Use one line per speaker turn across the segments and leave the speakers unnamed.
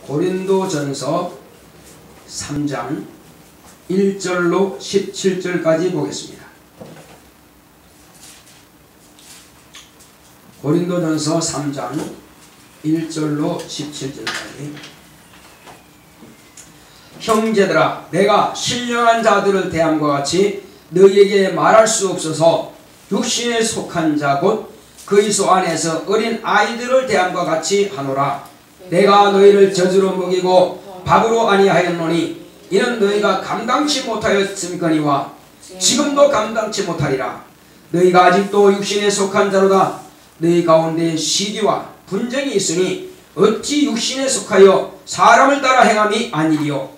고린도전서 3장 1절로 17절까지 보겠습니다. 고린도전서 3장 1절로 17절까지. 형제들아, 내가 신령한 자들을 대함과 같이 너희에게 말할 수 없어서 육신에 속한 자 곧 그리스도 안에서 어린 아이들을 대함과 같이 하노라. 내가 너희를 젖으로 먹이고 밥으로 아니하였노니 이는 너희가 감당치 못하였음거니와 지금도 감당치 못하리라. 너희가 아직도 육신에 속한 자로다. 너희 가운데 시기와 분쟁이 있으니 어찌 육신에 속하여 사람을 따라 행함이 아니리요.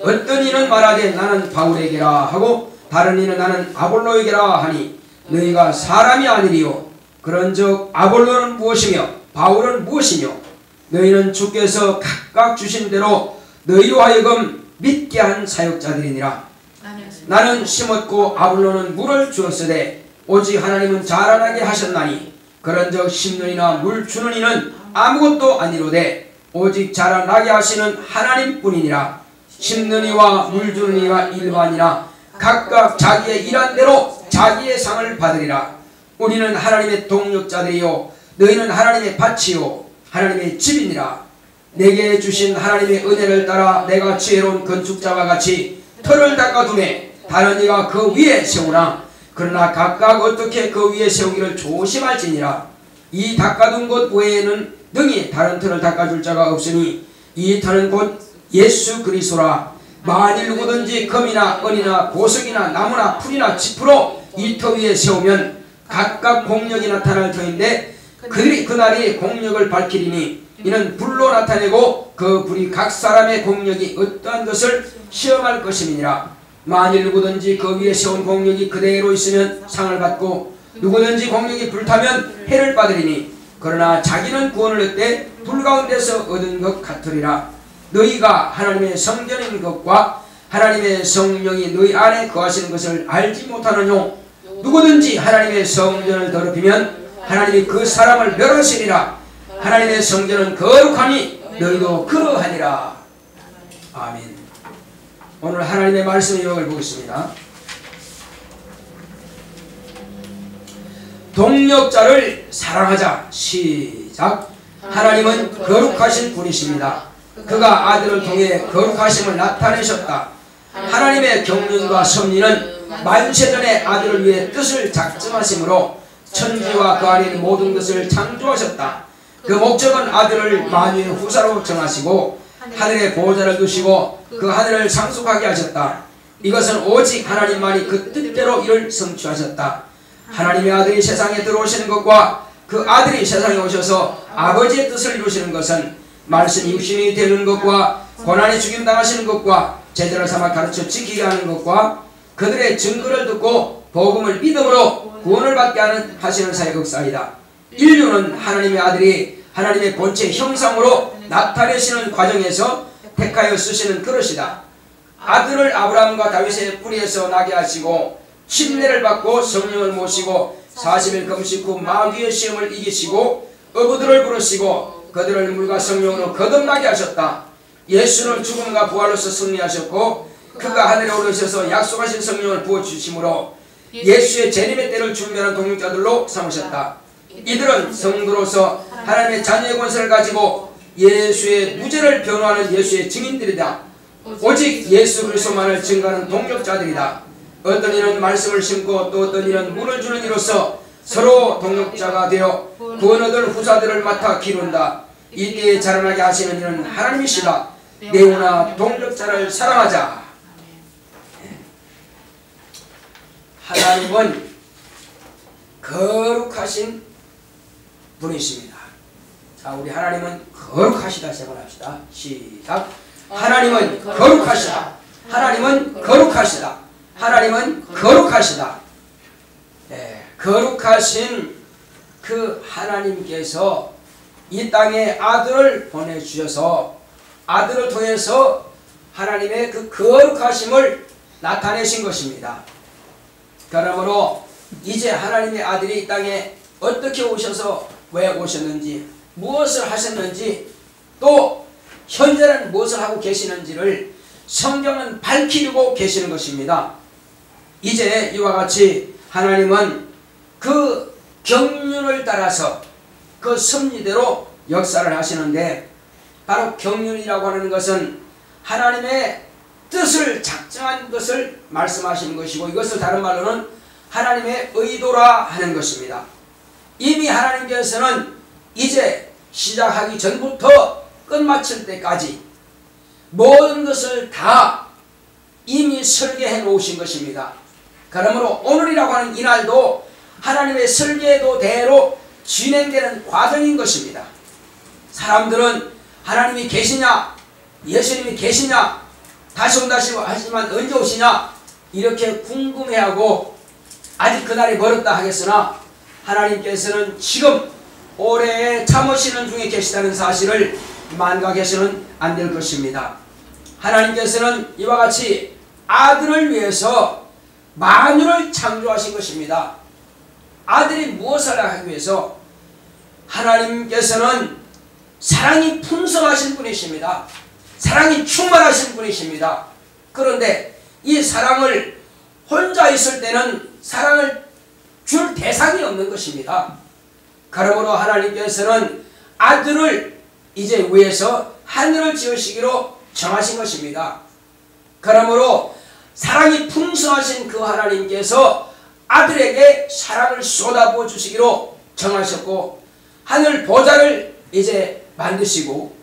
어떤 이는 말하되 나는 바울에게라 하고 다른 이는 나는 아볼로에게라 하니 너희가 사람이 아니리요. 그런즉 아볼로는 무엇이며 바울은 무엇이뇨? 너희는 주께서 각각 주신 대로 너희로 하여금 믿게 한 사역자들이니라. 나는 심었고 아볼로는 물을 주었으되 오직 하나님은 자라나게 하셨나니 그런즉 심는 이나 물 주는 이는 아무것도 아니로되 오직 자라나게 하시는 하나님뿐이니라. 심는 이와 물 주는 이가 일반이나 각각 자기의 일한 대로 자기의 상을 받으리라. 우리는 하나님의 동력자들이요 너희는 하나님의 밭이요 하나님의 집이니라. 내게 주신 하나님의 은혜를 따라 내가 지혜로운 건축자와 같이 터를 닦아두매 다른 이가 그 위에 세우나 그러나 각각 어떻게 그 위에 세우기를 조심할지니라. 이 닦아둔 곳 외에는 능히 다른 터를 닦아줄 자가 없으니 이 터는 곧 예수 그리스도라. 만일 누구든지 금이나 은이나 보석이나 나무나 풀이나 짚으로 이 터 위에 세우면 각각 공력이 나타날 터인데 그날이 공력을 밝히리니 이는 불로 나타내고 그 불이 각 사람의 공력이 어떠한 것을 시험할 것임이니라. 만일 누구든지 그 위에 세운 공력이 그대로 있으면 상을 받고 누구든지 공력이 불타면 해를 받으리니 그러나 자기는 구원을 얻되 불 가운데서 얻은 것 같으리라. 너희가 하나님의 성전인 것과 하나님의 성령이 너희 안에 거하시는 것을 알지 못하느뇨. 누구든지 하나님의 성전을 더럽히면 하나님이 그 사람을 멸하시리라. 하나님의 성전은 거룩하니 너희도 그러하니라. 아멘. 오늘 하나님의 말씀 요약을 보겠습니다. 동력자를 사랑하자. 시작. 하나님은 거룩하신 분이십니다. 그가 아들을 통해 거룩하심을 나타내셨다. 하나님의 경륜과 섭리는 만세전에 아들을 위해 뜻을 작정하심으로 천지와 그 안에 있는 모든 것을 창조하셨다. 그 목적은 아들을 만유의 후사로 정하시고 하늘에 보호자를 두시고 그 하늘을 상속하게 하셨다. 이것은 오직 하나님만이 그 뜻대로 이를 성취하셨다. 하나님의 아들이 세상에 들어오시는 것과 그 아들이 세상에 오셔서 아버지의 뜻을 이루시는 것은 말씀이 육신이 되는 것과 고난에 죽임당하시는 것과 제자를 삼아 가르쳐 지키게 하는 것과 그들의 증거를 듣고 복음을 믿음으로 구원을 받게 하시는 사역사이다. 인류는 하나님의 아들이 하나님의 본체 형상으로 나타내시는 과정에서 택하여 쓰시는 그릇이다. 아들을 아브라함과 다윗의 뿌리에서 나게 하시고 침례를 받고 성령을 모시고 40일 금식 후 마귀의 시험을 이기시고 어부들을 부르시고 그들을 물과 성령으로 거듭나게 하셨다. 예수는 죽음과 부활로서 승리하셨고 그가 하늘에 오르셔서 약속하신 성령을 부어주심으로 예수의 재림의 때를 준비하는 동역자들로 삼으셨다. 이들은 성도로서 하나님의 자녀의 권세를 가지고 예수의 무죄를 변호하는 예수의 증인들이다. 오직 예수 그리스도만을 증거하는 동역자들이다. 어떤 이는 말씀을 심고 또 어떤 이는 물을 주는 이로써 서로 동역자가 되어 구원 얻을 후사들을 맡아 기른다. 이때에 자라나게 하시는 이는 하나님이시다. 내오나 동역자를 사랑하자. 하나님은 거룩하신 분이십니다. 자, 우리 하나님은 거룩하시다 시작합시다. 시작. 하나님은 거룩하시다. 하나님은 거룩하시다. 하나님은 거룩하시다. 네, 거룩하신 그 하나님께서 이 땅에 아들을 보내주셔서 아들을 통해서 하나님의 그 거룩하심을 나타내신 것입니다. 그러므로 이제 하나님의 아들이 이 땅에 어떻게 오셔서 왜 오셨는지 무엇을 하셨는지 또 현재는 무엇을 하고 계시는지를 성경은 밝히고 계시는 것입니다. 이제 이와 같이 하나님은 그 경륜을 따라서 그 섭리대로 역사를 하시는데, 바로 경륜이라고 하는 것은 하나님의 뜻을 작정한 것을 말씀하시는 것이고, 이것을 다른 말로는 하나님의 의도라 하는 것입니다. 이미 하나님께서는 이제 시작하기 전부터 끝마칠 때까지 모든 것을 다 이미 설계해 놓으신 것입니다. 그러므로 오늘이라고 하는 이날도 하나님의 설계도대로 진행되는 과정인 것입니다. 사람들은 하나님이 계시냐, 예수님이 계시냐, 다시 온다시고 하지만 언제 오시냐 이렇게 궁금해하고 아직 그날이 멀었다 하겠으나, 하나님께서는 지금 올해에 참으시는 중에 계시다는 사실을 만각해서는 안 될 것입니다. 하나님께서는 이와 같이 아들을 위해서 만유를 창조하신 것입니다. 아들이 무엇을 하기 위해서? 하나님께서는 사랑이 풍성하신 분이십니다. 사랑이 충만하신 분이십니다. 그런데 이 사랑을 혼자 있을 때는 사랑을 줄 대상이 없는 것입니다. 그러므로 하나님께서는 아들을 이제 위해서 하늘을 지으시기로 정하신 것입니다. 그러므로 사랑이 풍성하신 그 하나님께서 아들에게 사랑을 쏟아부어 주시기로 정하셨고, 하늘 보좌를 이제 만드시고,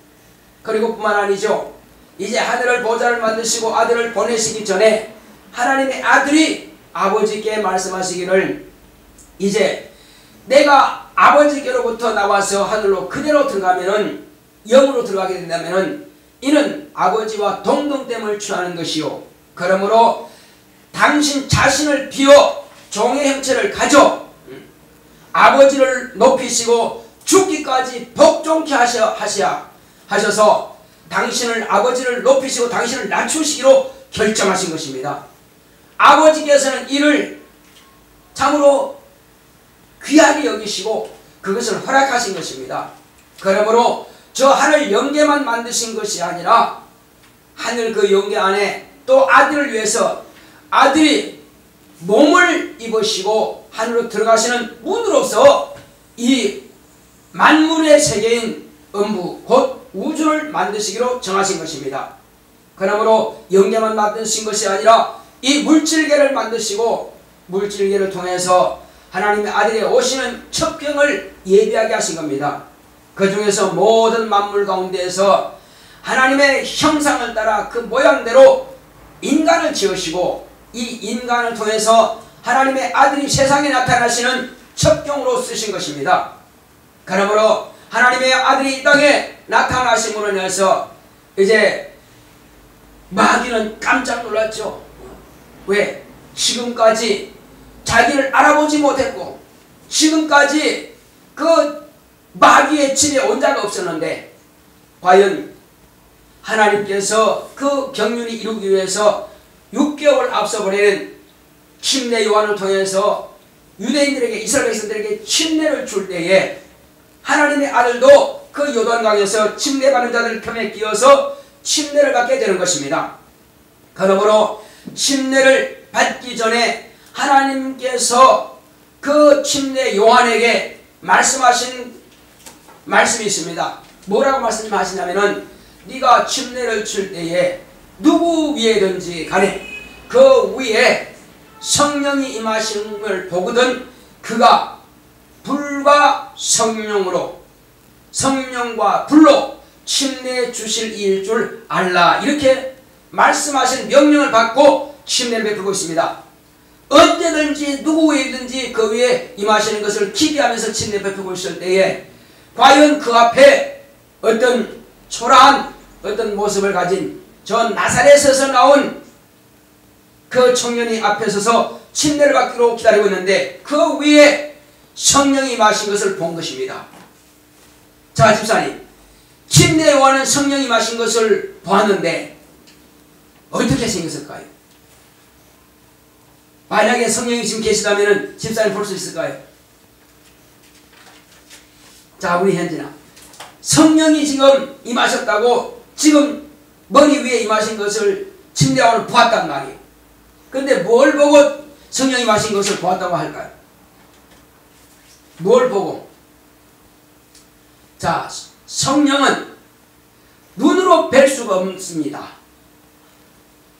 그리고 뿐만 아니죠, 이제 하늘을 보좌를 만드시고 아들을 보내시기 전에 하나님의 아들이 아버지께 말씀하시기를, 이제 내가 아버지께로부터 나와서 하늘로 그대로 들어가면은, 영으로 들어가게 된다면은 이는 아버지와 동등됨을 취하는 것이요, 그러므로 당신 자신을 비워 종의 형체를 가져 아버지를 높이시고 죽기까지 복종케 하셔서 당신을, 아버지를 높이시고 당신을 낮추시기로 결정하신 것입니다. 아버지께서는 이를 참으로 귀하게 여기시고 그것을 허락하신 것입니다. 그러므로 저 하늘 영계만 만드신 것이 아니라 하늘 그 영계 안에 또 아들을 위해서 아들이 몸을 입으시고 하늘로 들어가시는 문으로서 이 만물의 세계인 음부 곧 우주를 만드시기로 정하신 것입니다. 그러므로 영계만 만드신 것이 아니라 이 물질계를 만드시고 물질계를 통해서 하나님의 아들이 오시는 첩경을 예비하게 하신 겁니다. 그 중에서 모든 만물 가운데에서 하나님의 형상을 따라 그 모양대로 인간을 지으시고, 이 인간을 통해서 하나님의 아들이 세상에 나타나시는 첩경으로 쓰신 것입니다. 그러므로 하나님의 아들이 이 땅에 나타나심으로 인해서 이제 마귀는 깜짝 놀랐죠. 왜? 지금까지 자기를 알아보지 못했고 지금까지 그 마귀의 집에 온 자가 없었는데, 과연 하나님께서 그 경륜이 이루기 위해서 6개월 앞서 보내는 침례 요한을 통해서 유대인들에게, 이스라엘 백성들에게 침례를 줄 때에 하나님의 아들도 그 요단강에서 침례받는 자들 편에 끼어서 침례를 받게 되는 것입니다. 그러므로 침례를 받기 전에 하나님께서 그 침례 요한에게 말씀하신 말씀이 있습니다. 뭐라고 말씀하시냐면은, 네가 침례를 줄 때에 누구 위에든지 간에 그 위에 성령이 임하심을 보거든 그가 불과 성령으로, 성령과 불로 침례 주실 이일 줄 알라, 이렇게 말씀하신 명령을 받고 침례를 베풀고 있습니다. 언제든지 누구 위에든지 그 위에 임하시는 것을 기대하면서 침례 베풀고 있을 때에 과연 그 앞에 어떤 초라한 어떤 모습을 가진 저 나사렛에서 나온 그 청년이 앞에 서서 침례를 받기로 기다리고 있는데 그 위에 성령이 마신 것을 본 것입니다. 자, 집사님, 침례 요한은 성령이 마신 것을 보았는데 어떻게 생겼을까요? 만약에 성령이 지금 계시다면 집사님 볼 수 있을까요? 자, 우리 현진아, 성령이 지금 임하셨다고 지금 머리 위에 임하신 것을 침례요한은 보았단 말이에요. 근데 뭘 보고 성령이 임하신 것을 보았다고 할까요? 뭘 보고? 자, 성령은 눈으로 뵐 수가 없습니다.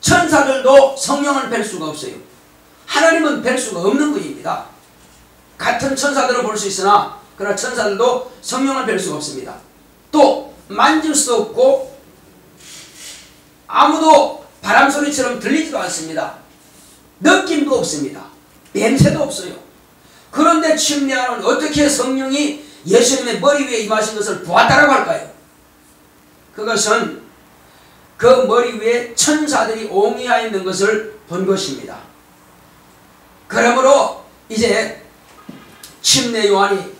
천사들도 성령을 뵐 수가 없어요. 하나님은 뵐 수가 없는 분입니다. 같은 천사들을 볼 수 있으나 그러나 천사들도 성령을 뵐 수가 없습니다. 또 만질 수 없고 아무도 바람소리처럼 들리지도 않습니다. 느낌도 없습니다. 냄새도 없어요. 그런데 침례요한은 어떻게 성령이 예수님의 머리 위에 임하신 것을 보았다라고 할까요? 그것은 그 머리 위에 천사들이 옹이하여 있는 것을 본 것입니다. 그러므로 이제 침례요한이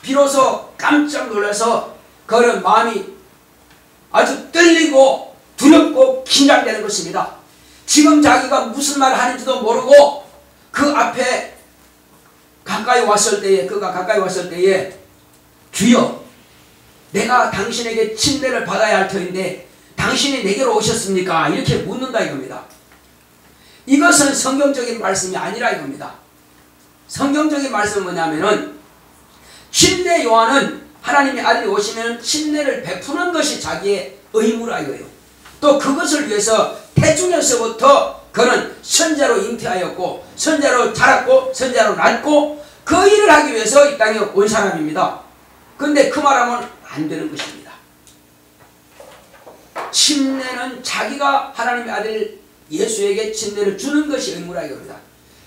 비로소 깜짝 놀라서 그런 마음이 아주 떨리고 두렵고 긴장되는 것입니다. 지금 자기가 무슨 말을 하는지도 모르고 그 앞에 가까이 왔을 때에 주여, 내가 당신에게 침례를 받아야 할 터인데 당신이 내게로 오셨습니까? 이렇게 묻는다 이겁니다. 이것은 성경적인 말씀이 아니라 이겁니다. 성경적인 말씀은 뭐냐면은 침례요한은 하나님의 아들이 오시면 침례를 베푸는 것이 자기의 의무라 이거예요. 또 그것을 위해서 태중에서부터 그는 선자로 잉태하였고 선자로 자랐고 선자로 낳고 그 일을 하기 위해서 이 땅에 온 사람입니다. 그런데 그 말하면 안 되는 것입니다. 침례는 자기가 하나님의 아들 예수에게 침례를 주는 것이 의무라 이겁니다.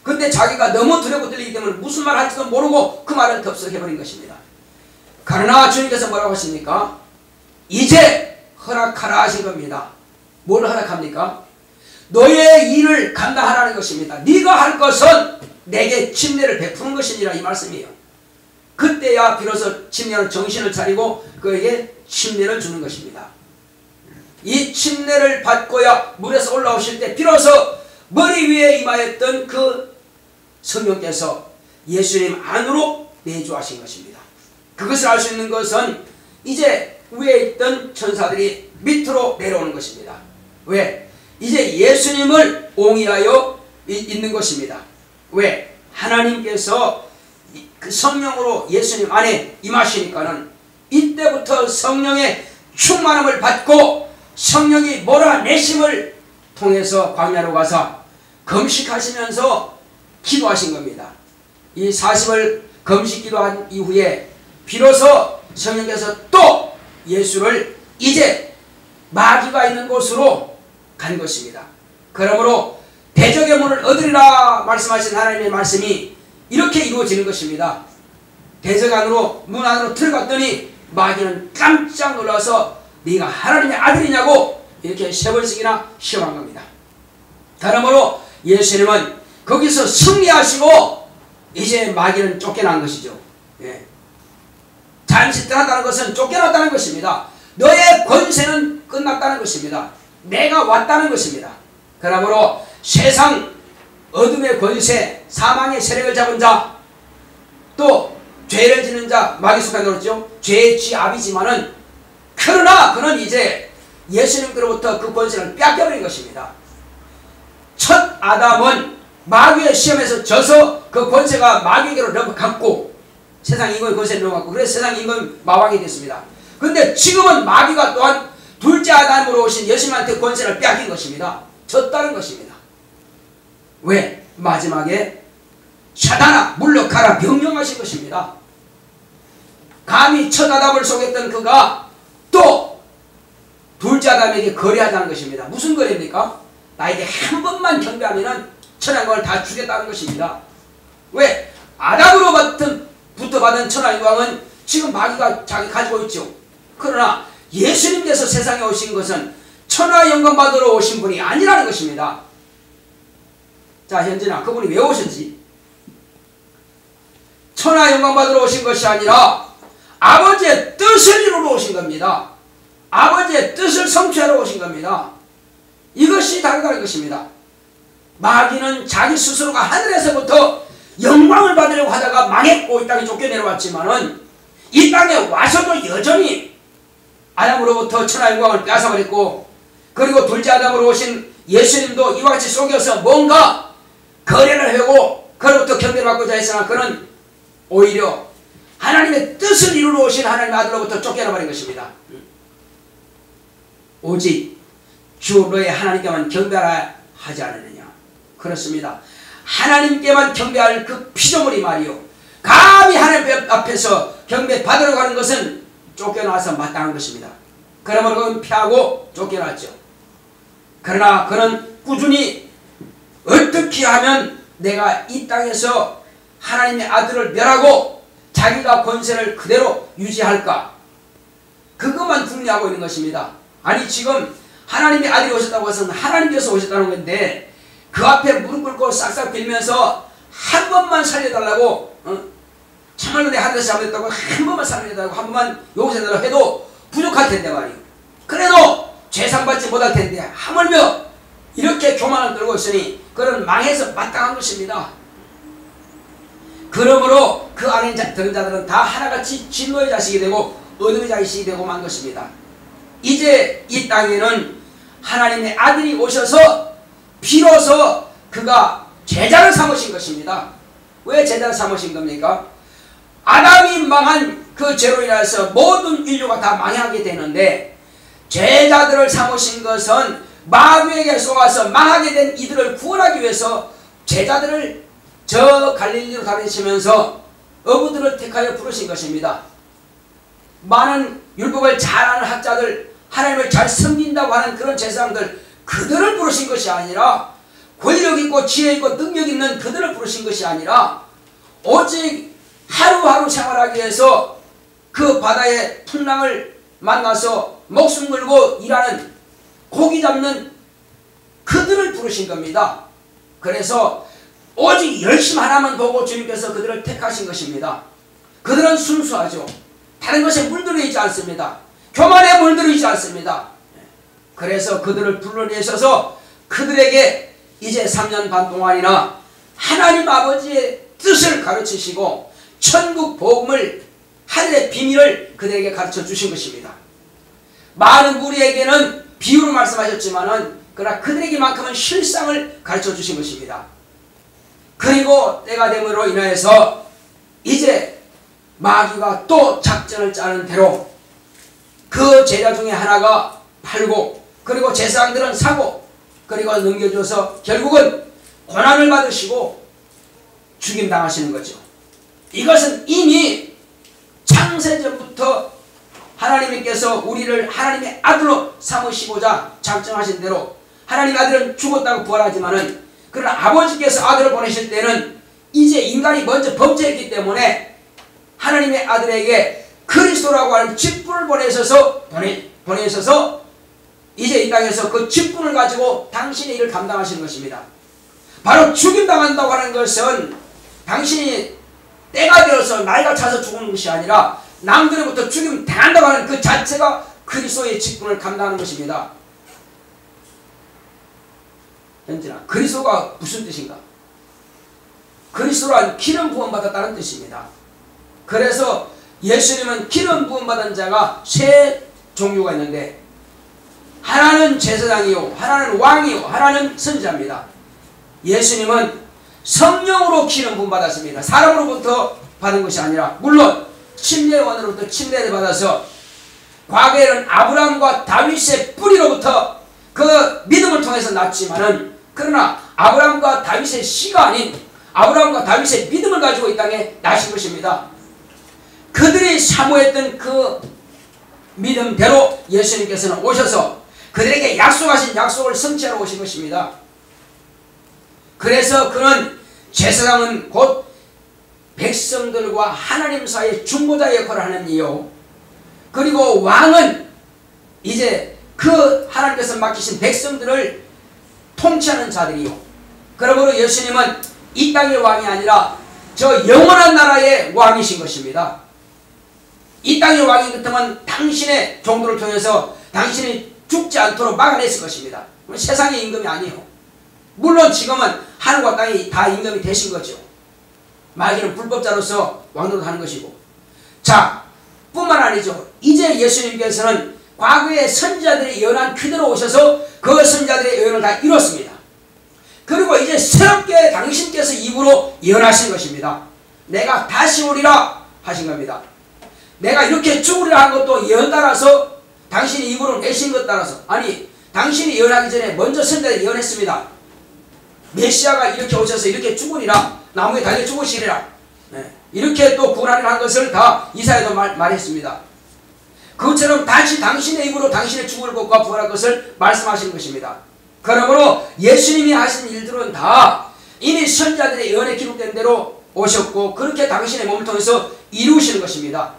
그런데 자기가 너무 두렵고 떨리기 때문에 무슨 말 할지도 모르고 그 말을 덥석해버린 것입니다. 그러나 주님께서 뭐라고 하십니까? 이제 허락하라 하신 겁니다. 뭘 허락합니까? 너의 일을 감당하라는 것입니다. 네가 할 것은 내게 침례를 베푸는 것이니라 이 말씀이에요. 그때야 비로소 침례는 정신을 차리고 그에게 침례를 주는 것입니다. 이 침례를 받고야 물에서 올라오실 때 비로소 머리 위에 임하였던 그 성령께서 예수님 안으로 내주하신 것입니다. 그것을 알 수 있는 것은 이제 위에 있던 천사들이 밑으로 내려오는 것입니다. 왜? 이제 예수님을 옹이하여 있는 것입니다. 왜? 하나님께서 그 성령으로 예수님 안에 임하시니까는 이때부터 성령의 충만함을 받고 성령이 몰아내심을 통해서 광야로 가서 금식하시면서 기도하신 겁니다. 이 40을 금식 기도한 이후에 비로소 성령께서 또 예수를 이제 마귀가 있는 곳으로 간 것입니다. 그러므로 대적의 문을 얻으리라 말씀하신 하나님의 말씀이 이렇게 이루어지는 것입니다. 대적 안으로 문 안으로 들어갔더니 마귀는 깜짝 놀라서 네가 하나님의 아들이냐고 이렇게 3번씩이나 시험한 겁니다. 그러므로 예수님은 거기서 승리하시고 이제 마귀는 쫓겨난 것이죠. 예. 잠시 떠났다는 것은 쫓겨났다는 것입니다. 너의 권세는 끝났다는 것입니다. 내가 왔다는 것입니다. 그러므로 세상 어둠의 권세, 사망의 세력을 잡은 자, 또 죄를 지는 자, 마귀 속에 들었죠. 죄의 쥐압이지만은 그러나 그는 이제 예수님께로부터 그 권세를 뺏겨버린 것입니다. 첫 아담은 마귀의 시험에서 져서 그 권세가 마귀에게로 넘어갔고 세상 인간의 권세를 넘어갔고 그래서 세상 인간 마왕이 됐습니다. 그런데 지금은 마귀가 또한 둘째 아담으로 오신 예수님한테 권세를 빼앗긴 것입니다. 졌다는 것입니다. 왜? 마지막에 사단아 물러가라 명령하신 것입니다. 감히 첫 아담을 속였던 그가 또 둘째 아담에게 거래하자는 것입니다. 무슨 거래입니까? 나에게 한 번만 경배하면 천하영광을 다 주겠다는 것입니다. 왜? 아담으로부터 받은 천하영광은 지금 마귀가 자기 가지고 있죠. 그러나 예수님께서 세상에 오신 것은 천하영광 받으러 오신 분이 아니라는 것입니다. 자, 현진아, 그분이 왜 오셨지? 천하영광 받으러 오신 것이 아니라 아버지의 뜻을 이루러 오신 겁니다. 아버지의 뜻을 성취하러 오신 겁니다. 이것이 다르다는 것입니다. 마귀는 자기 스스로가 하늘에서부터 영광을 받으려고 하다가 망했고 이 땅에 쫓겨내려왔지만은 이 땅에 와서도 여전히 아담으로부터 천하의 영광을 뺏어버렸고, 그리고 둘째 아담으로 오신 예수님도 이와 같이 속여서 뭔가 거래를 하고 그로부터 경배를 받고자 했으나 그는 오히려 하나님의 뜻을 이루러 오신 하나님의 아들로부터 쫓겨나버린 것입니다. 오직 주 너의 하나님께만 경배하라 하지 않느냐. 그렇습니다. 하나님께만 경배할 그 피조물이 말이요, 감히 하나님 앞에서 경배 받으러 가는 것은 쫓겨나서 마땅한 것입니다. 그러므로 그는 피하고 쫓겨났죠. 그러나 그는 꾸준히 어떻게 하면 내가 이 땅에서 하나님의 아들을 멸하고 자기가 권세를 그대로 유지할까, 그것만 궁리하고 있는 것입니다. 아니 지금 하나님의 아들이 오셨다고 해서 하나님께서 오셨다는 건데 그 앞에 무릎 꿇고 싹싹 빌면서 한 번만 살려달라고, 참말로 내 하늘에서 잘못했다고 한 번만 살려달라고, 한 번만 용서해달라고 해도 부족할 텐데 말이에요. 그래도 죄상받지 못할 텐데 하물며 이렇게 교만을 떨고 있으니 그는 망해서 마땅한 것입니다. 그러므로 그 안에 들은 자들은 다 하나같이 진노의 자식이 되고 어둠의 자식이 되고 만 것입니다. 이제 이 땅에는 하나님의 아들이 오셔서 비로소 그가 제자를 삼으신 것입니다. 왜 제자를 삼으신 겁니까? 아담이 망한 그 죄로 인해서 모든 인류가 다 망하게 되는데, 제자들을 삼으신 것은 마귀에게 속아서 망하게 된 이들을 구원하기 위해서 제자들을 저 갈릴리로 다니시면서 어부들을 택하여 부르신 것입니다. 많은 율법을 잘 아는 학자들, 하나님을 잘 섬긴다고 하는 그런 제사장들, 그들을 부르신 것이 아니라, 권력 있고 지혜 있고 능력 있는 그들을 부르신 것이 아니라 오직 하루하루 생활하기 위해서 그 바다의 풍랑을 만나서 목숨 걸고 일하는, 고기 잡는 그들을 부르신 겁니다. 그래서 오직 열심 하나만 보고 주님께서 그들을 택하신 것입니다. 그들은 순수하죠. 다른 것에 물들어 있지 않습니다. 교만에 물들어 있지 않습니다. 그래서 그들을 불러내셔서 그들에게 이제 3년 반 동안이나 하나님 아버지의 뜻을 가르치시고 천국 복음을, 하늘의 비밀을 그들에게 가르쳐 주신 것입니다. 많은 무리에게는 비유로 말씀하셨지만은 그러나 그들에게만큼은 실상을 가르쳐 주신 것입니다. 그리고 때가 됨으로 인하여서 이제 마귀가 또 작전을 짜는 대로 그 제자 중에 하나가 팔고, 그리고 제사장들은 사고, 그리고 넘겨줘서 결국은 고난을 받으시고 죽임당하시는 거죠. 이것은 이미 창세전부터 하나님께서 우리를 하나님의 아들로 삼으시고자 작정하신 대로, 하나님의 아들은 죽었다고 부활하지만은 그러나 아버지께서 아들을 보내실 때는 이제 인간이 먼저 범죄했기 때문에 하나님의 아들에게 그리스도라고 하는 직분을 보내셔서 이제 이 땅에서 그 직분을 가지고 당신의 일을 감당하시는 것입니다. 바로 죽임당한다고 하는 것은 당신이 때가 되어서 나이가 차서 죽는 것이 아니라 남들로부터 죽임당한다고 하는 그 자체가 그리스도의 직분을 감당하는 것입니다. 현진아, 그리스도가 무슨 뜻인가? 그리스도란 기름 부음 받았다는 뜻입니다. 그래서 예수님은 기름 부음 받은 자가 세 종류가 있는데, 하나는 제사장이요, 하나는 왕이요, 하나는 선지자입니다. 예수님은 성령으로 기름 부음 받았습니다. 사람으로부터 받은 것이 아니라, 물론 침례원으로부터 침례를 받아서 과거에는 아브라함과 다윗의 뿌리로부터 그 믿음을 통해서 났지만은, 그러나 아브라함과 다윗의 씨가 아닌 아브라함과 다윗의 믿음을 가지고 이 땅에 나신 것입니다. 그들이 사모했던 그 믿음대로 예수님께서는 오셔서 그들에게 약속하신 약속을 성취하러 오신 것입니다. 그래서 그는, 제사장은 곧 백성들과 하나님 사이의 중보자 역할을 하는 이요, 그리고 왕은 이제 그 하나님께서 맡기신 백성들을 통치하는 자들이요, 그러므로 예수님은 이 땅의 왕이 아니라 저 영원한 나라의 왕이신 것입니다. 이 땅의 왕이 그렇다면 당신의 종도를 통해서 당신이 죽지 않도록 막아냈을 것입니다. 세상의 임금이 아니에요. 물론 지금은 하늘과 땅이 다 임금이 되신 거죠. 마귀는 불법자로서 왕노릇 하는 것이고. 자, 뿐만 아니죠. 이제 예수님께서는 과거의 선지자들이 예언한 그대로 오셔서 그 선지자들의 예언을 다 이뤘습니다. 그리고 이제 새롭게 당신께서 입으로 예언하신 것입니다. 내가 다시 오리라 하신 겁니다. 내가 이렇게 죽으리라 한 것도 예언 따라서 당신이 입으로 내신 것 따라서, 아니 당신이 예언하기 전에 먼저 선지자들이 예언했습니다. 메시아가 이렇게 오셔서 이렇게 죽으리라, 나무에 달려 죽으시리라, 이렇게 또 구원하리라 한 것을 다 이사야도 말했습니다. 그것처럼 다시 당신의 입으로 당신의 죽을 것과 부활할 것을 말씀하시는 것입니다. 그러므로 예수님이 하신 일들은 다 이미 선지자들의 예언에 기록된 대로 오셨고 그렇게 당신의 몸을 통해서 이루시는 것입니다.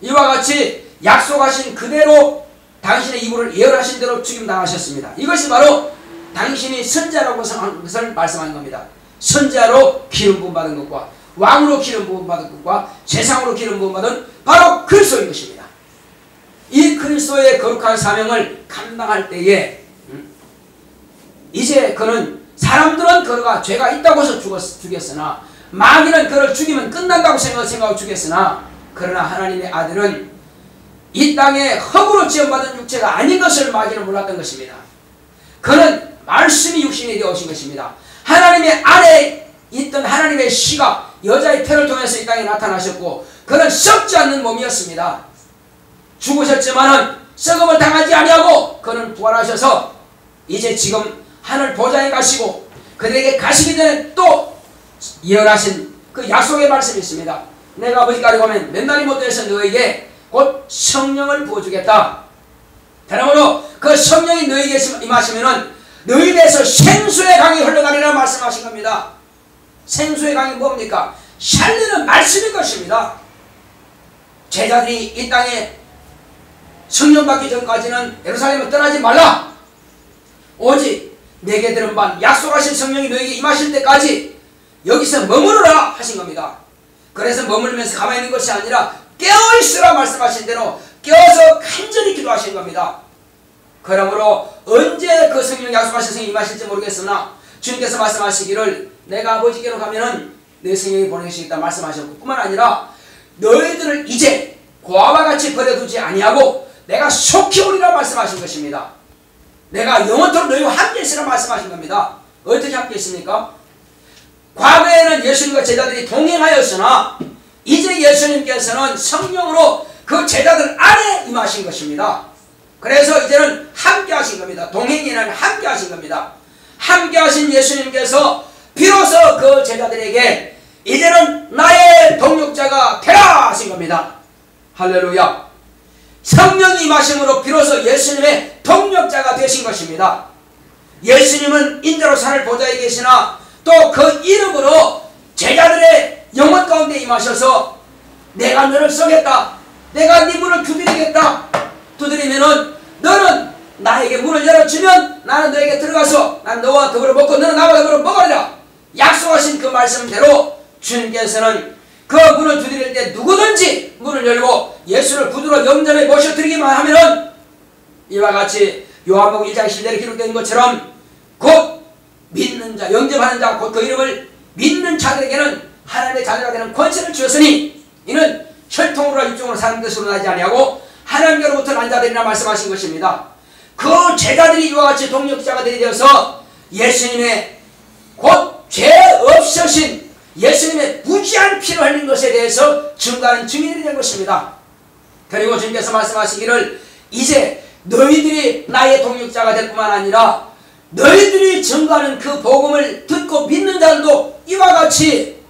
이와 같이 약속하신 그대로 당신의 입으로 예언하신 대로 죽임당하셨습니다. 이것이 바로 당신이 선지자라고 하는 것을 말씀하는 겁니다. 선지자로 기름 부음 받은 것과 왕으로 기름 부음 받은 것과 세상으로 기름 부음 받은 바로 그리스도인 것입니다. 이 그리스도의 거룩한 사명을 감당할 때에 이제 그는, 사람들은 그가 죄가 있다고 해서 죽였으나 마귀는 그를 죽이면 끝난다고 생각하고 죽였으나, 그러나 하나님의 아들은 이 땅에 흙으로 지음받은 육체가 아닌 것을 마귀는 몰랐던 것입니다. 그는 말씀이 육신이 되어 오신 것입니다. 하나님의 안에 있던 하나님의 씨가 여자의 태를 통해서 이 땅에 나타나셨고 그는 썩지 않는 몸이었습니다. 죽으셨지만은 썩음을 당하지 아니하고 그는 부활하셔서 이제 지금 하늘 보좌에 가시고 그들에게 가시기 전에 또 예언하신 그 약속의 말씀이 있습니다. 내가 아버지까지 가면 몇 날이 못 돼서 너에게 곧 성령을 부어주겠다. 그러므로 그 성령이 너에게 임하시면은 너희 대해서 생수의 강이 흘러가리라 말씀하신 겁니다. 생수의 강이 뭡니까? 살리는 말씀인 것입니다. 제자들이 이 땅에 성령 받기 전까지는 예루살렘을 떠나지 말라. 오직 내게 들은 반 약속하신 성령이 너에게 임하실 때까지 여기서 머무르라 하신 겁니다. 그래서 머무르면서 가만히 있는 것이 아니라 깨어있으라 말씀하신 대로 깨어서 간절히 기도하신 겁니다. 그러므로 언제 그 성령 약속하신 성령이 임하실지 모르겠으나 주님께서 말씀하시기를 내가 아버지께로 가면은 내 성령이 보내시겠다 말씀하셨고, 뿐만 아니라 너희들을 이제 고아와 같이 버려두지 아니하고 내가 속히 오리라 말씀하신 것입니다. 내가 영원토록 너희와 함께 있으라 말씀하신 겁니다. 어떻게 함께 있습니까? 과거에는 예수님과 제자들이 동행하였으나 이제 예수님께서는 성령으로 그 제자들 안에 임하신 것입니다. 그래서 이제는 함께 하신 겁니다. 동행이란 함께 하신 겁니다. 함께 하신 예수님께서 비로소 그 제자들에게 이제는 나의 동역자가 되라 하신 겁니다. 할렐루야. 성령이 임하심으로 비로소 예수님의 동역자가 되신 것입니다. 예수님은 인자로 산을 보좌에 계시나 또 그 이름으로 제자들의 영혼 가운데 임하셔서 내가 너를 쏘겠다, 내가 네 문을 두드리겠다, 두드리면은 너는 나에게 문을 열어주면 나는 너에게 들어가서 난 너와 더불어 먹고 너는 나와 더불어 먹으리라 약속하신 그 말씀대로 주님께서는 그 문을 두드릴 때 누구든지 문을 열고 예수를 구주로 영접에 모셔드리기만 하면은 이와 같이 요한복음 1장 10절에 기록된 것처럼 곧 믿는 자, 영접하는 자, 곧 그 이름을 믿는 자들에게는 하나님의 자녀가 되는 권세를 주었으니 이는 혈통으로나 육종으로 사는 것으로 나지 아니하고 하나님께로부터 난 자들이라 말씀하신 것입니다. 그 제자들이 이와 같이 동역자가 되어서 예수님의 곧 죄 없으신 예수님의 무지한 피를 흘린 것에 대해서 증거하는 증인이 된 것입니다. 그리고 주님께서 말씀하시기를 이제 너희들이 나의 동역자가 될 뿐만 아니라 너희들이 증거하는 그 복음을 듣고 믿는 자들도 이와 같이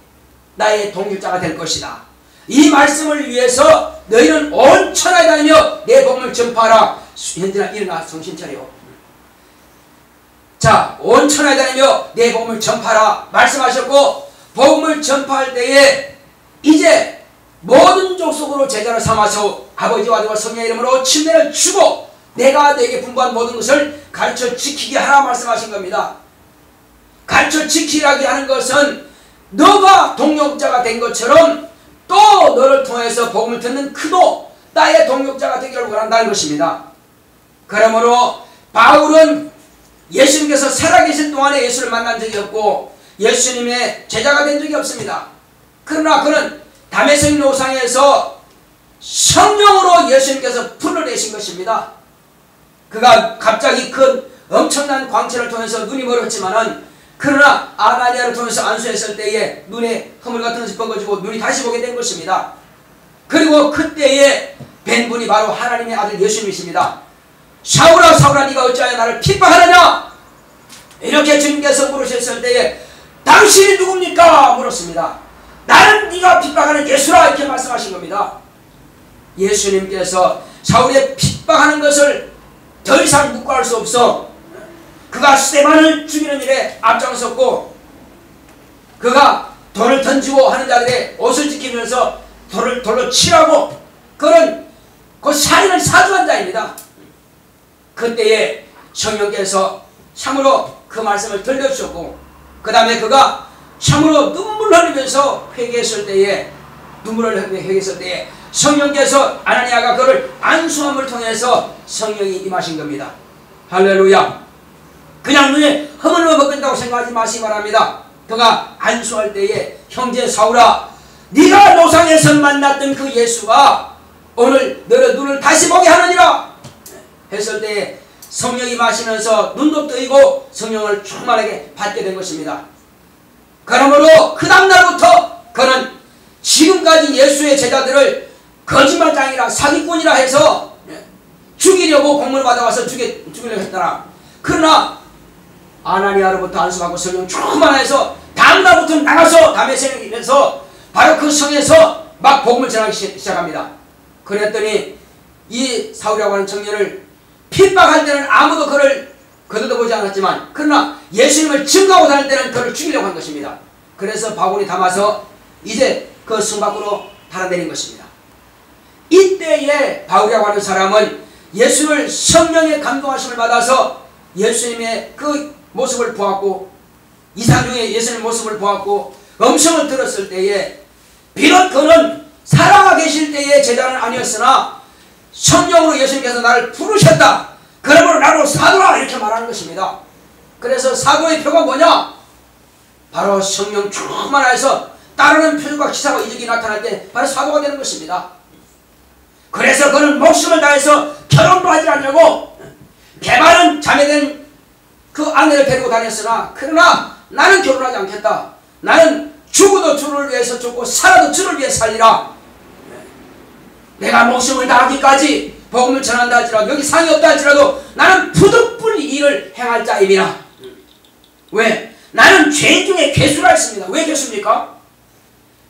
나의 동역자가 될 것이다. 이 말씀을 위해서 너희는 온 천하에 다니며 내 복음을 전파하라. 현진아 일어나 정신 차려. 자, 온 천하에 다니며 내 복음을 전파하라 말씀하셨고, 복음을 전파할 때에 이제 모든 족속으로 제자를 삼아서 아버지와 아들과 성령의 이름으로 침례를 주고 내가 너에게 분부한 모든 것을 가르쳐 지키게 하라 말씀하신 겁니다. 가르쳐 지키라게 하는 것은 너가 동역자가 된 것처럼 또 너를 통해서 복음을 듣는 그도 나의 동역자가 되기를 원한다는 것입니다. 그러므로 바울은 예수님께서 살아계신 동안에 예수를 만난 적이 없고 예수님의 제자가 된 적이 없습니다. 그러나 그는 다메섹 노상에서 성령으로 예수님께서 불러내신 것입니다. 그가 갑자기 큰 엄청난 광채를 통해서 눈이 멀었지만은, 그러나 아나니아를 통해서 안수했을 때에 눈에 허물 같은 것이 벗겨지고 눈이 다시 보게 된 것입니다. 그리고 그때에 뵌 분이 바로 하나님의 아들 예수님이십니다. 사울아 사울아 네가 어찌하여 나를 핍박하느냐, 이렇게 주님께서 물으셨을 때에 당신이 누굽니까 물었습니다. 나는 네가 핍박하는 예수라, 이렇게 말씀하신 겁니다. 예수님께서 사울의 핍박하는 것을 더 이상 묵과할 수 없어 그가 스데반을 죽이는 일에 앞장섰고, 그가 돌을 던지고 하는 자들의 옷을 지키면서 돌로 치라고 그런 그 살인을 사주한 자입니다. 그때에 성령께서 참으로 그 말씀을 들려주셨고, 그 다음에 그가 참으로 눈물을 흘리면서 회개했을 때에, 성령께서 아나니아가 그를 안수함을 통해서 성령이 임하신 겁니다. 할렐루야. 그냥 눈에 허물만 벗긴다고 생각하지 마시기 바랍니다. 그가 안수할 때에 형제 사울아 네가 노상에서 만났던 그 예수가 오늘 너의 눈을 다시 보게 하느니라 했을 때에 성령이 마시면서 눈도 뜨이고 성령을 충만하게 받게 된 것입니다. 그러므로 그 다음날부터 그는 지금까지 예수의 제자들을 거짓말장이라 사기꾼이라 해서 죽이려고 공문을 받아와서 죽이려고 했더라. 그러나 아나니아로부터 안수받고 성령 충만해서 다음날부터 나가서 다메섹에서 바로 그 성에서 막 복음을 전하기 시작합니다. 그랬더니 이 사울이라고 하는 청년을 핍박할 때는 아무도 그를 거들떠보지 않았지만, 그러나 예수님을 증거하고 다닐 때는 그를 죽이려고 한 것입니다. 그래서 바구니 담아서 이제 그 성 밖으로 달아내린 것입니다. 이때에 바울이라고 하는 사람은 예수를 성령의 감동하심을 받아서 예수님의 그 모습을 보았고, 이상 중에 예수님의 모습을 보았고 음성을 들었을 때에, 비록 그는 살아계실 때의 제자는 아니었으나 성령으로 예수님께서 나를 부르셨다, 그러므로 나로 사도라, 이렇게 말하는 것입니다. 그래서 사도의 표가 뭐냐? 바로 성령 충만해서 따르는 표적과 기사와 이적이 나타날 때 바로 사도가 되는 것입니다. 그래서 그는 목숨을 다해서 결혼도 하지 않냐고 개발은 자매된 그 아내를 데리고 다녔으나, 그러나 나는 결혼하지 않겠다. 나는 죽어도 주를 위해서 죽고 살아도 주를 위해 살리라. 내가 목숨을 다하기까지 복음을 전한다 할지라도, 여기 상이 없다 할지라도 나는 부득불 일을 행할 자임이라. 왜? 나는 죄인 중에 괴수라 했습니다. 왜 괴수입니까?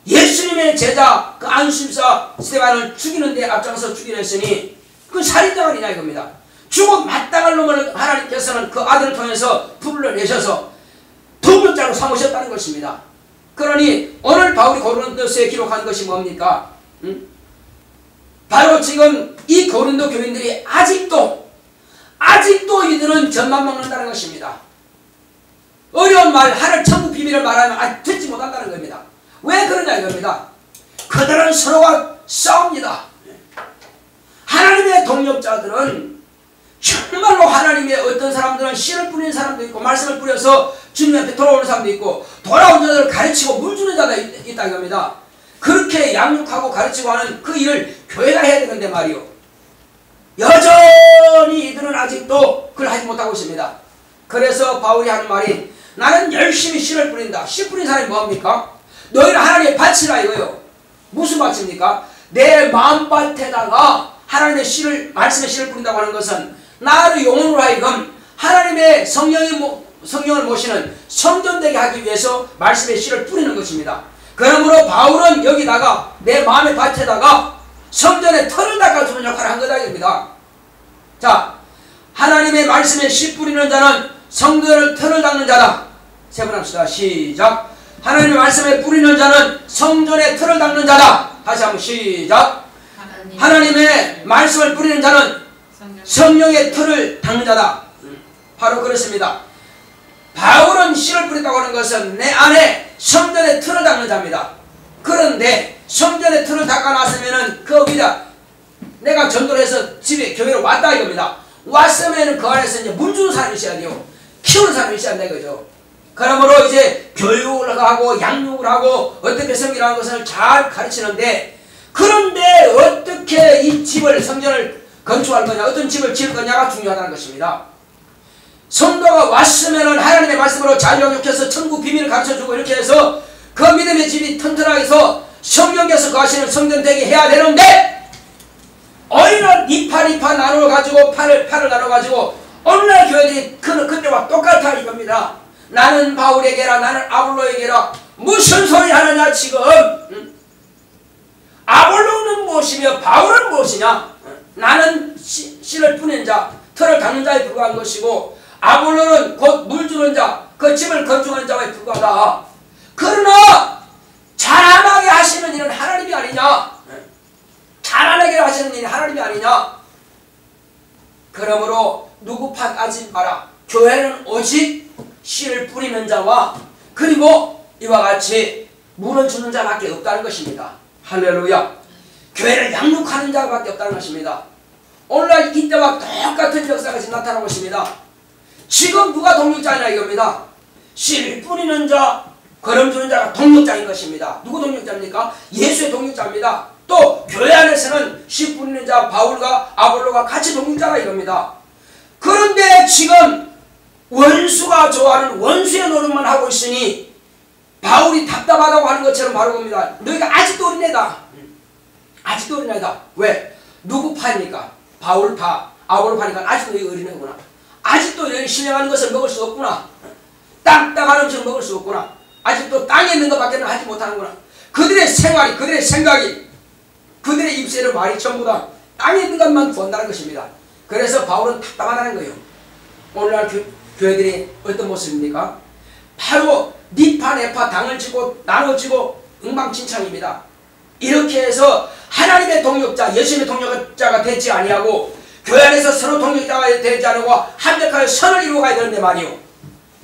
예수님의 제자 그 안심사 스데반을 죽이는데 앞장서 죽이려 했으니 그 살인자가 아니냐 이겁니다. 죽어 마땅할 놈을 하나님께서는 그 아들을 통해서 불러내셔서 동역자로 삼으셨다는 것입니다. 그러니 오늘 바울이 고린도서에 기록한 것이 뭡니까? 바로 지금 이 고린도 교인들이 아직도 이들은 젖만 먹는다는 것입니다. 어려운 말, 하늘 천국 비밀을 말하면 듣지 못한다는 겁니다. 왜 그러냐 이겁니다. 그들은 서로가 싸웁니다. 하나님의 동역자들은 정말로 하나님의 어떤 사람들은 씨를 뿌리는 사람도 있고, 말씀을 뿌려서 주님 앞에 돌아오는 사람도 있고, 돌아온 자들을 가르치고 물 주는 자가 있다 이겁니다. 그렇게 양육하고 가르치고 하는 그 일을 교회가 해야 되는데 말이요, 여전히 이들은 아직도 그걸 하지 못하고 있습니다. 그래서 바울이 하는 말이, 나는 열심히 씨를 뿌린다. 씨 뿌린 사람이 뭐합니까? 너희는 하나님의 밭이라 이거요. 무슨 밭입니까? 내 마음밭에다가 하나님의 씨를, 말씀의 씨를 뿌린다고 하는 것은 나를 영혼으로 하여금 하나님의 성령을 모시는 성전되게 하기 위해서 말씀의 씨를 뿌리는 것입니다. 그러므로 바울은 여기다가 내 마음의 밭에다가 성전의 털을 닦아주는 역할을 한 거다 이겁니다. 자, 하나님의 말씀에 씨 뿌리는 자는 성전의 털을 닦는 자다. 세 번 합시다. 시작. 하나님의 말씀에 뿌리는 자는 성전의 털을 닦는 자다. 다시 한번 시작. 하나님의 말씀을 뿌리는 자는 성령의 털을 닦는 자다. 바로 그렇습니다. 바울은 씨를 뿌린다고 하는 것은 내 안에 성전의 털을 닦는 자입니다. 그런데 성전의 털을 닦아놨으면은 그 위다 내가 전도를 해서 집에 교회로 왔다 이겁니다. 왔으면은 그 안에서 이제 물 주는 사람이 있어야 돼요. 키우는 사람이 있어야 한다 이거죠. 그러므로 이제 교육을 하고 양육을 하고 어떻게 섬기라는 것을 잘 가르치는데, 그런데 어떻게 이 집을 성전을 건축할 거냐, 어떤 집을 지을 거냐가 중요하다는 것입니다. 성도가 왔으면은 하나님의 말씀으로 자유욕해서 천국 비밀을 가르쳐주고 이렇게 해서 그 믿음의 집이 튼튼하게 해서 성령께서 거하시는 성전 되게 해야 되는데, 오히려 이파 나누어 가지고 팔을 나눠 가지고 오늘날 교회들이 그때와 똑같아 이겁니다. 나는 바울에게라, 나는 아볼로에게라. 무슨 소리 하느냐 지금. 아볼로는 무엇이며 바울은 무엇이냐. 나는 씨를 뿌리는 자, 틀을 닦는 자에 불과한 것이고, 아볼로는 곧 물 주는 자, 그 집을 건축하는 자에 불과하다. 그러나 자라나게 하시는 일은 하나님이 아니냐. 자라나게 하시는 일이 하나님이 아니냐. 그러므로 누구 탓하지 마라. 교회는 오직 씨를 뿌리는 자와 그리고 이와 같이 물을 주는 자밖에 없다는 것입니다. 할렐루야. 교회를 양육하는 자밖에 없다는 것입니다. 오늘날 이때와 똑같은 역사가 지금 나타나고 있습니다. 지금 누가 동력자냐 이겁니다. 씨를 뿌리는 자, 걸음 주는 자가 동력자인 것입니다. 누구 동력자입니까? 예수의 동력자입니다. 또 교회 안에서는 씨 뿌리는 자 바울과 아볼로가 같이 동력자가 이겁니다. 그런데 지금 원수가 좋아하는 원수의 노릇만 하고 있으니 바울이 답답하다고 하는 것처럼 바로 봅니다. 너희가 아직도 어린애다. 아직도 어린애다. 왜? 누구 파입니까? 바울 파, 아볼로 파니까 아직도 너희가 어린애구나. 아직도 너희 신령하는 것을 먹을 수 없구나. 딱딱한 음식을 먹을 수 없구나. 아직도 땅에 있는 것밖에는 하지 못하는구나. 그들의 생활이, 그들의 생각이, 그들의 입새를 말이 전부 다 땅에 있는 것만 구한다는 것입니다. 그래서 바울은 답답하다는 거예요. 오늘날 교회들이 어떤 모습입니까? 바로 니파 네파 당을 지고 나눠지고 엉망진창입니다. 이렇게 해서 하나님의 동력자, 예수님의 동력자가 되지 아니하고 교회 안에서 서로 동력자가 되지 않고 합력하여 선을 이루어가야 되는데 말이요.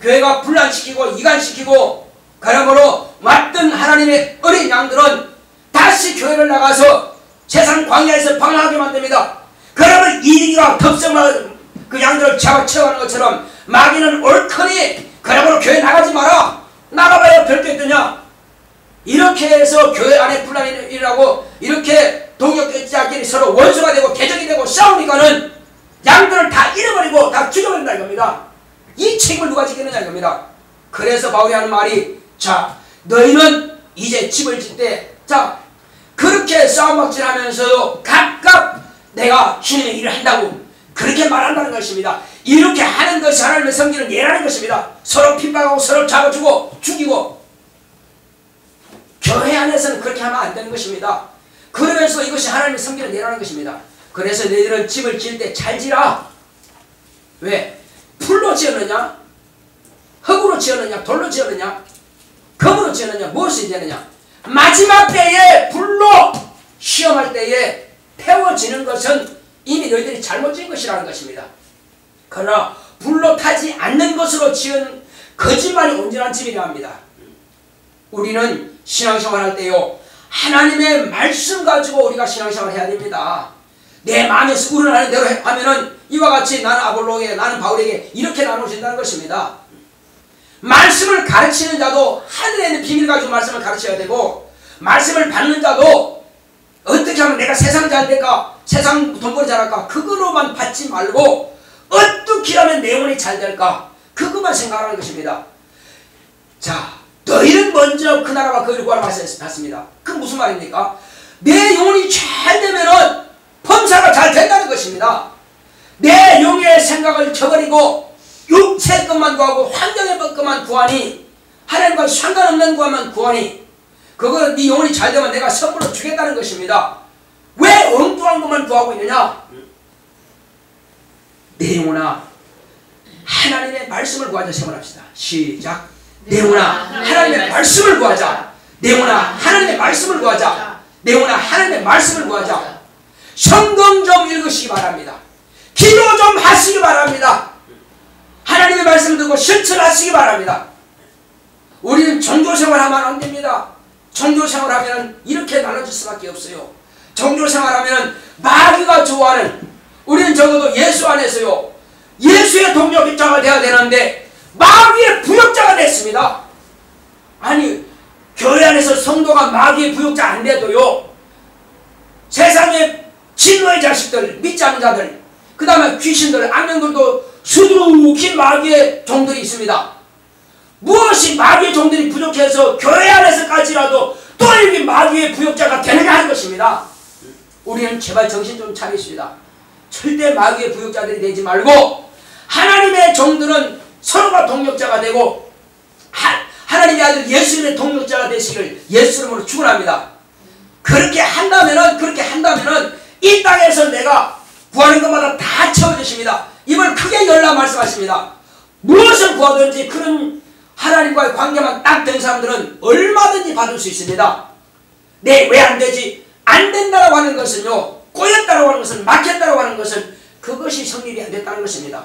교회가 분란시키고 이간시키고 그러므로 왔던 하나님의 어린 양들은 다시 교회를 나가서 세상 광야에서 방황하게 만듭니다. 그러면 이리가 덥석만 그 양들을 잡아채워가는 것처럼 마귀는 옳거니 그러므로 교회 나가지 마라. 나가봐야 별 게 있더냐. 이렇게 해서 교회 안에 분란이 일어나고 이렇게 동역자끼리 서로 원수가 되고 개적이 되고 싸우니까는 양들을 다 잃어버리고 다 죽여버린다 이겁니다. 이 책임을 누가 지겠느냐 이겁니다. 그래서 바울이 하는 말이, 자 너희는 이제 집을 짓 때 자 그렇게 싸움박질하면서도 각각 내가 주님의 일을 한다고 그렇게 말한다는 것입니다. 이렇게 하는 것이 하나님의 성기는 예라는 것입니다. 서로 핍박하고 서로 잡아주고 죽이고 교회 안에서는 그렇게 하면 안 되는 것입니다. 그러면서 이것이 하나님의 성기는 예라는 것입니다. 그래서 너희들은 집을 지을 때 잘 지라. 왜? 풀로 지었느냐? 흙으로 지었느냐? 돌로 지었느냐? 금으로 지었느냐? 무엇을 지었느냐? 마지막 때에 불로 시험할 때에 태워지는 것은 이미 너희들이 잘못 지은 것이라는 것입니다. 그러나 불로 타지 않는 것으로 지은 거짓말이 온전한 집이라 합니다. 우리는 신앙생활할 때요 하나님의 말씀 가지고 우리가 신앙생활을 해야 됩니다. 내 마음에서 우러나는 대로 하면은 이와 같이 나는 아볼로에게 나는 바울에게 이렇게 나눠진다는 것입니다. 말씀을 가르치는 자도 하늘에 있는 비밀 가지고 말씀을 가르쳐야 되고, 말씀을 받는 자도 어떻게 하면 내가 세상 잘 될까, 세상 돈벌이 잘할까, 그거로만 받지 말고 어떻게 하면 내 영혼이 잘 될까, 그것만 생각하는 것입니다. 자, 너희는 먼저 그 나라와 그 일을 구하라 말씀했습니다. 그 무슨 말입니까? 내 영혼이 잘 되면은 범사가 잘 된다는 것입니다. 내 영의 생각을 저버리고 육체의 것만 구하고 환경의 것만 구하니, 하나님과 상관없는 것만 구하니, 그거는 네 영혼이 잘 되면 내가 선물로 주겠다는 것입니다. 왜 엉뚱한 것만 구하고 있느냐? 내 영혼아 하나님의 말씀을 구하자. 세번합시다. 시작. 내 영혼아 하나님의 말씀을 구하자. 내 영혼아 하나님의 말씀을 구하자. 내 영혼아 하나님의 말씀을 구하자. 성경 좀 읽으시기 바랍니다. 기도 좀 하시기 바랍니다. 하나님의 말씀을 듣고 실천하시기 바랍니다. 우리는 종교생활하면 안 됩니다. 종교생활하면 이렇게 나눠질 수밖에 없어요. 종교생활하면 마귀가 좋아하는, 우리는 적어도 예수 안에서요 예수의 동력자가 되어야 되는데 마귀의 부역자가 됐습니다. 아니 교회 안에서 성도가 마귀의 부역자 안 돼도요 세상에 진노의 자식들, 믿지 않는 자들, 그 다음에 귀신들, 악령들도 수두룩히 마귀의 종들이 있습니다. 무엇이 마귀의 종들이 부족해서 교회 안에서까지라도 또 이렇게 마귀의 부역자가 되느냐 하는 것입니다. 우리는 제발 정신 좀 차리십시다. 절대 마귀의 부역자들이 되지 말고 하나님의 종들은 서로가 동력자가 되고 하나님의 아들 예수님의 동력자가 되시길 예수 이름으로 축원합니다. 그렇게 한다면은 이 땅에서 내가 구하는 것마다 다 채워주십니다. 입을 크게 열라 말씀하십니다. 무엇을 구하든지 그런 하나님과의 관계만 딱 된 사람들은 얼마든지 받을 수 있습니다. 네, 왜 안 되지? 안 된다라고 하는 것은요, 꼬였다라고 하는 것은, 막혔다라고 하는 것은 그것이 성립이 안 됐다는 것입니다.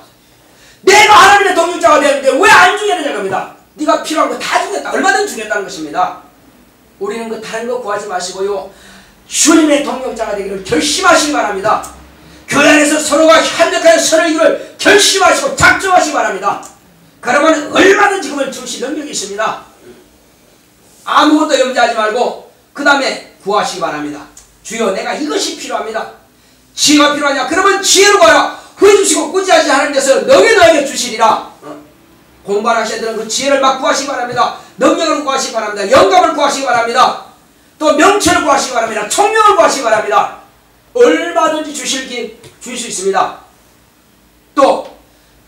내가 하나님의 동역자가 되는데 왜 안 주겠느냐 겁니다. 네가 필요한 거 다 주겠다, 얼마든지 주겠다는 것입니다. 우리는 그 다른 거 구하지 마시고요, 주님의 동역자가 되기를 결심하시기 바랍니다. 교회 안에서 서로가 협력하여 선을 이룰 결심하시고 작정하시기 바랍니다. 그러면 얼마든지 그걸 주실 능력이 있습니다. 아무것도 염려하지 말고 그 다음에 구하시기 바랍니다. 주여, 내가 이것이 필요합니다. 지혜가 필요하냐? 그러면 지혜로 가라. 후회주시고 꾸지하지 하나님께서 너에게 주시리라. 공부하셔야 되는 그 지혜를 막 구하시기 바랍니다. 능력을 구하시기 바랍니다. 영감을 구하시기 바랍니다. 또 명철을 구하시기 바랍니다. 총명을 구하시기 바랍니다. 얼마든지 주실 수 있습니다. 또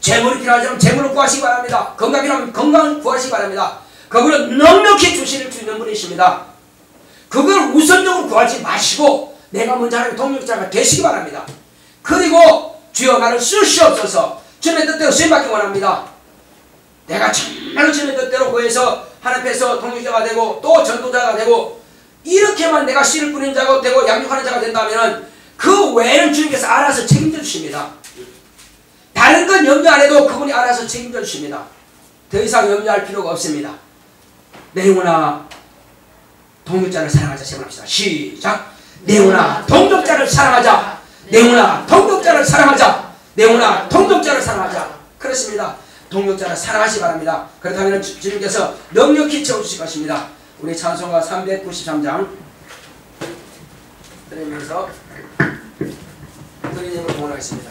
재물이 필요하다면 재물을 구하시기 바랍니다. 건강이 필요하면 건강을 구하시기 바랍니다. 그분은 넉넉히 주실 수 있는 분이십니다. 그걸 우선적으로 구하지 마시고 내가 먼저 하나님의 동력자가 되시기 바랍니다. 그리고 주여, 나를 쓰시옵소서. 주님의 뜻대로 쓰임받기 원합니다. 내가 정말로 주님의 뜻대로 구해서 하나님 앞에서 동력자가 되고 또 전도자가 되고 이렇게만 내가 씨를 뿌리는 자가 되고 양육하는 자가 된다면 그 외에는 주님께서 알아서 책임져 주십니다. 다른 건 염려 안 해도 그분이 알아서 책임져 주십니다. 더 이상 염려할 필요가 없습니다. 내 영혼아, 동역자를 사랑하자. 제발합시다. 시작. 내 영혼아, 동역자를 사랑하자. 내 영혼아, 동역자를 사랑하자. 내 영혼아, 동역자를 사랑하자. 그렇습니다. 동역자를 사랑하시기 바랍니다. 그렇다면 주님께서 넉넉히 채워주실 것입니다. 우리 찬송가 393장 드리면서 드리님을 공헌하겠습니다.